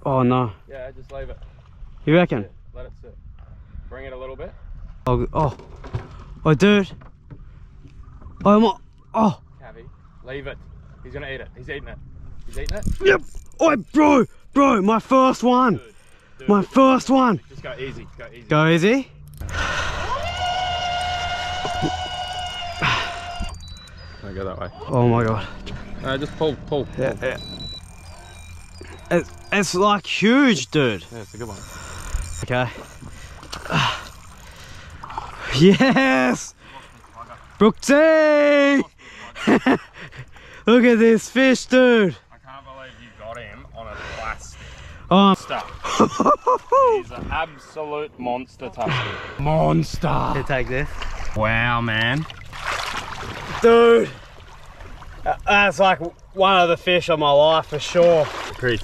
Oh no. Yeah, just leave it. You reckon? Yeah, let it sit. Bring it a little bit. Oh, dude. Oh, oh. Cavy, leave it. He's gonna eat it. He's eating it. He's eating it. Yep. Oh, bro, my first one. Dude, My first one. Just go easy. Go easy. Go easy. Don't go that way. Oh my god. Just pull. Yeah. It's like huge, dude. Yeah, it's a good one. Okay. Yes! Brooksy! Look at this fish, dude. I can't believe you got him on a plastic. Oh. He's an absolute monster tusky. Monster. Here, take this. Wow, man. Dude. That's like one of the fish of my life for sure. Pretty